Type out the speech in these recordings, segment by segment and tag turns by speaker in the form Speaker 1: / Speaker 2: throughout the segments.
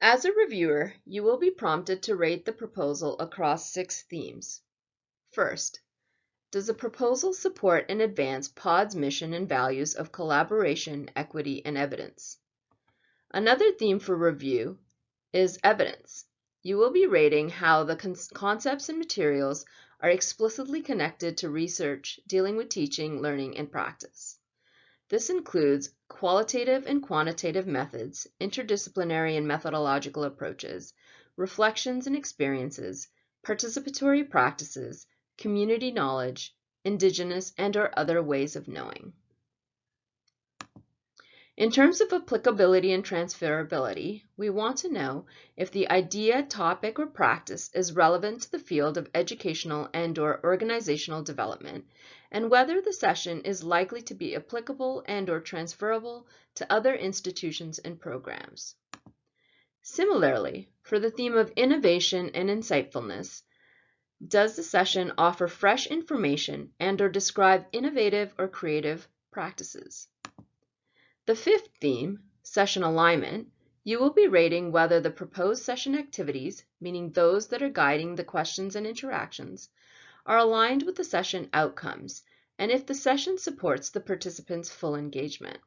Speaker 1: As a reviewer, you will be prompted to rate the proposal across 6 themes. First, does the proposal support and advance POD's mission and values of collaboration, equity, and evidence? Another theme for review is evidence. You will be rating how the concepts and materials are explicitly connected to research dealing with teaching, learning, and practice. This includes qualitative and quantitative methods, interdisciplinary and methodological approaches, reflections and experiences, participatory practices, community knowledge, indigenous and/or other ways of knowing. In terms of applicability and transferability, we want to know if the idea, topic, or practice is relevant to the field of educational and/or organizational development, and whether the session is likely to be applicable and/or transferable to other institutions and programs. Similarly, for the theme of innovation and insightfulness, does the session offer fresh information and/or describe innovative or creative practices? The fifth theme, session alignment, you will be rating whether the proposed session activities, meaning those that are guiding the questions and interactions, are aligned with the session outcomes, and if the session supports the participants' full engagement.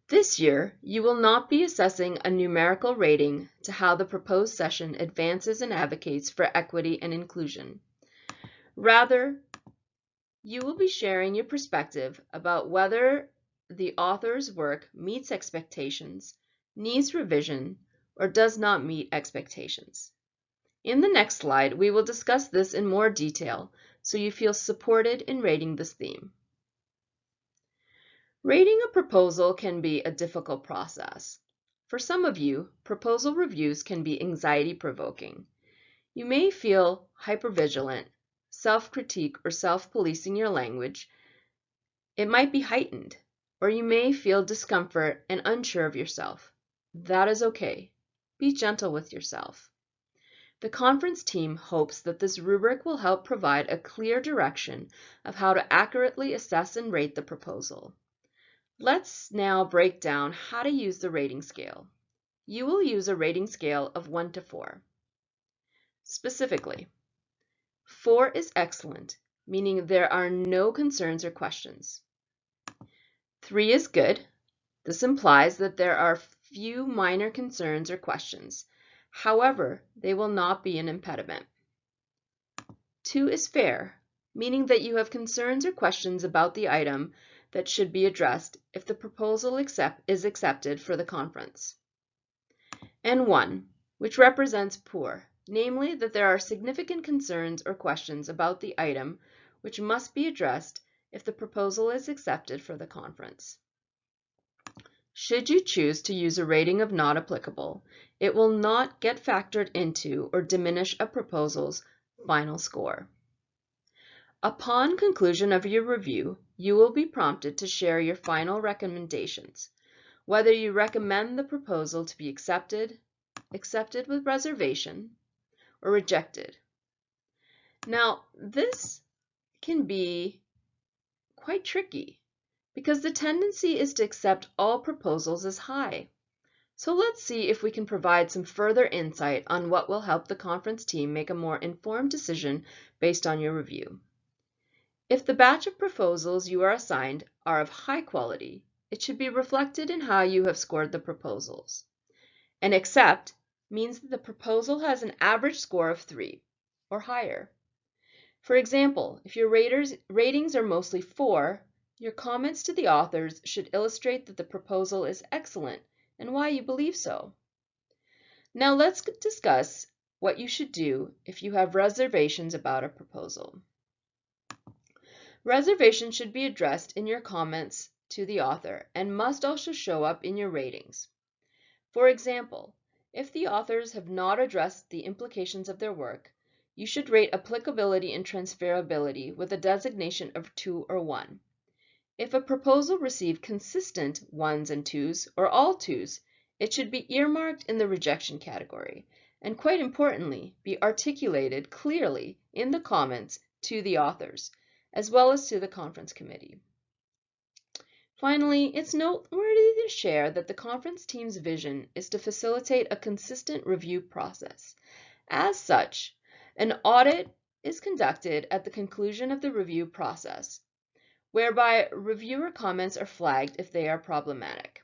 Speaker 1: This year, you will not be assessing a numerical rating to how the proposed session advances and advocates for equity and inclusion. Rather, you will be sharing your perspective about whether the author's work meets expectations, needs revision, or does not meet expectations. In the next slide, we will discuss this in more detail so you feel supported in rating this theme. Rating a proposal can be a difficult process. For some of you, proposal reviews can be anxiety-provoking. You may feel hypervigilant, self-critique, or self-policing your language. It might be heightened, or you may feel discomfort and unsure of yourself. That is okay. Be gentle with yourself. The conference team hopes that this rubric will help provide a clear direction of how to accurately assess and rate the proposal. Let's now break down how to use the rating scale. You will use a rating scale of 1 to 4. Specifically, 4 is excellent, meaning there are no concerns or questions. 3 is good. This implies that there are few minor concerns or questions. However, they will not be an impediment. 2 is fair, meaning that you have concerns or questions about the item that should be addressed if the proposal is accepted for the conference. And 1, which represents poor, namely that there are significant concerns or questions about the item which must be addressed if the proposal is accepted for the conference. Should you choose to use a rating of not applicable, it will not get factored into or diminish a proposal's final score. Upon conclusion of your review, you will be prompted to share your final recommendations, whether you recommend the proposal to be accepted, accepted with reservation, or rejected. Now, this can be quite tricky because the tendency is to accept all proposals as high. So let's see if we can provide some further insight on what will help the conference team make a more informed decision based on your review. If the batch of proposals you are assigned are of high quality, it should be reflected in how you have scored the proposals. An accept means that the proposal has an average score of 3 or higher. For example, if your ratings are mostly 4, your comments to the authors should illustrate that the proposal is excellent and why you believe so. Now let's discuss what you should do if you have reservations about a proposal. Reservations should be addressed in your comments to the author and must also show up in your ratings. For example, if the authors have not addressed the implications of their work, you should rate applicability and transferability with a designation of 2 or 1. If a proposal received consistent 1s and 2s or all 2s, it should be earmarked in the rejection category, and quite importantly, be articulated clearly in the comments to the authors, as well as to the conference committee. Finally, it's noteworthy to share that the conference team's vision is to facilitate a consistent review process. As such, an audit is conducted at the conclusion of the review process, whereby reviewer comments are flagged if they are problematic.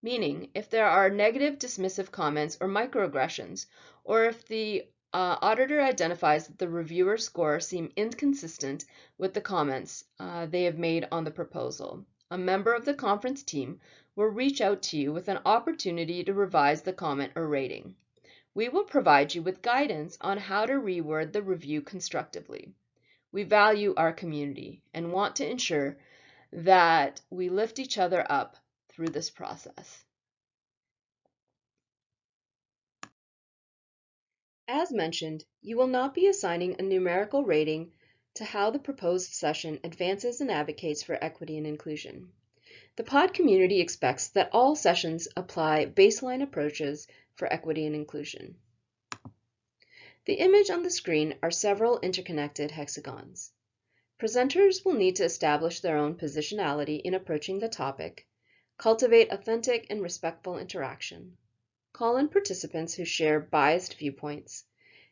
Speaker 1: Meaning, if there are negative dismissive comments or microaggressions, or if the auditor identifies that the reviewer score seem inconsistent with the comments they have made on the proposal, a member of the conference team will reach out to you with an opportunity to revise the comment or rating. We will provide you with guidance on how to reword the review constructively. We value our community and want to ensure that we lift each other up through this process. As mentioned, you will not be assigning a numerical rating to how the proposed session advances and advocates for equity and inclusion. The pod community expects that all sessions apply baseline approaches for equity and inclusion. The image on the screen are several interconnected hexagons. Presenters will need to establish their own positionality in approaching the topic, cultivate authentic and respectful interaction, call in participants who share biased viewpoints,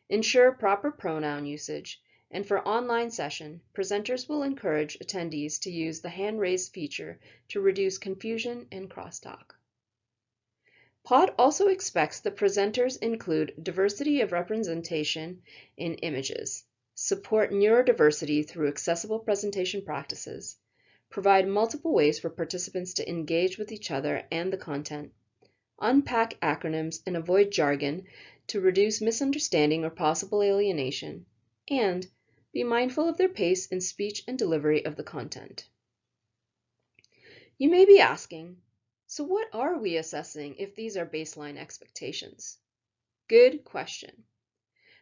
Speaker 1: ensure proper pronoun usage, and for online session, presenters will encourage attendees to use the hand raise feature to reduce confusion and crosstalk. POD also expects that presenters include diversity of representation in images, support neurodiversity through accessible presentation practices, provide multiple ways for participants to engage with each other and the content, unpack acronyms and avoid jargon to reduce misunderstanding or possible alienation, and be mindful of their pace in speech and delivery of the content. You may be asking, so what are we assessing if these are baseline expectations? Good question.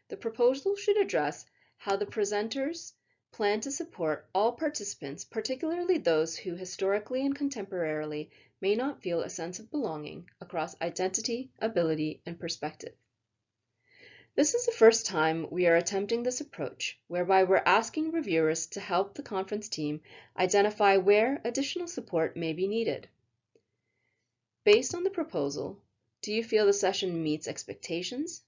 Speaker 1: The proposal should address how the presenters plan to support all participants, particularly those who historically and contemporarily may not feel a sense of belonging across identity, ability, and perspective. This is the first time we are attempting this approach, whereby we're asking reviewers to help the conference team identify where additional support may be needed. Based on the proposal, do you feel the session meets expectations,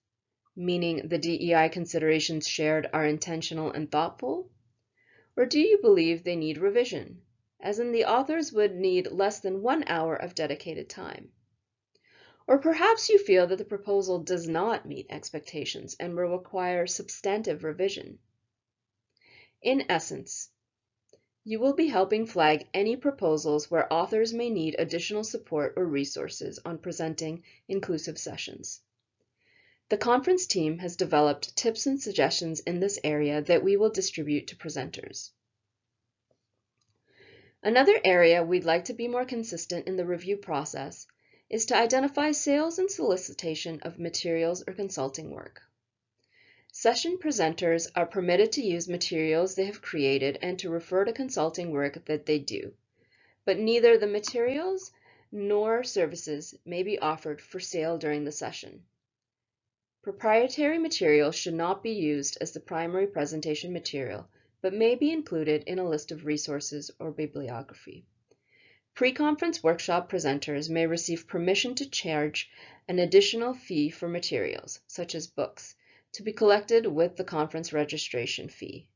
Speaker 1: meaning the DEI considerations shared are intentional and thoughtful? Or do you believe they need revision, as in the authors would need less than 1 hour of dedicated time? Or perhaps you feel that the proposal does not meet expectations and will require substantive revision. In essence, you will be helping flag any proposals where authors may need additional support or resources on presenting inclusive sessions. The conference team has developed tips and suggestions in this area that we will distribute to presenters. Another area we'd like to be more consistent in the review process is to identify sales and solicitation of materials or consulting work. Session presenters are permitted to use materials they have created and to refer to consulting work that they do, but neither the materials nor services may be offered for sale during the session. Proprietary material should not be used as the primary presentation material, but may be included in a list of resources or bibliography. Pre-conference workshop presenters may receive permission to charge an additional fee for materials, such as books, to be collected with the conference registration fee.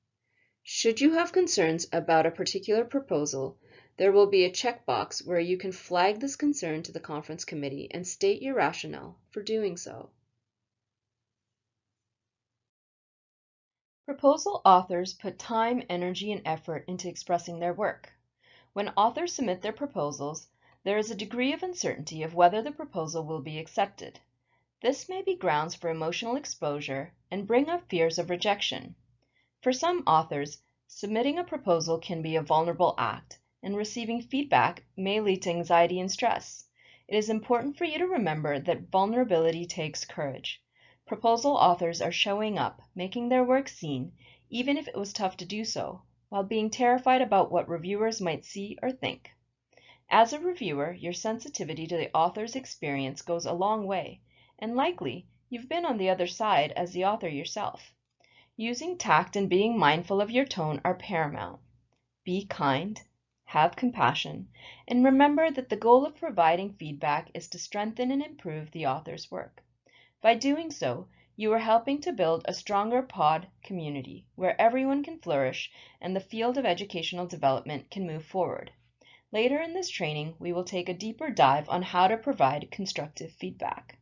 Speaker 1: Should you have concerns about a particular proposal, there will be a checkbox where you can flag this concern to the conference committee and state your rationale for doing so. Proposal authors put time, energy, and effort into expressing their work. When authors submit their proposals, there is a degree of uncertainty of whether the proposal will be accepted. This may be grounds for emotional exposure and bring up fears of rejection. For some authors, submitting a proposal can be a vulnerable act, and receiving feedback may lead to anxiety and stress. It is important for you to remember that vulnerability takes courage. Proposal authors are showing up, making their work seen, even if it was tough to do so, while being terrified about what reviewers might see or think. As a reviewer, your sensitivity to the author's experience goes a long way, and likely you've been on the other side as the author yourself. Using tact and being mindful of your tone are paramount. Be kind, have compassion, and remember that the goal of providing feedback is to strengthen and improve the author's work. By doing so, you are helping to build a stronger pod community where everyone can flourish and the field of educational development can move forward. Later in this training, we will take a deeper dive on how to provide constructive feedback.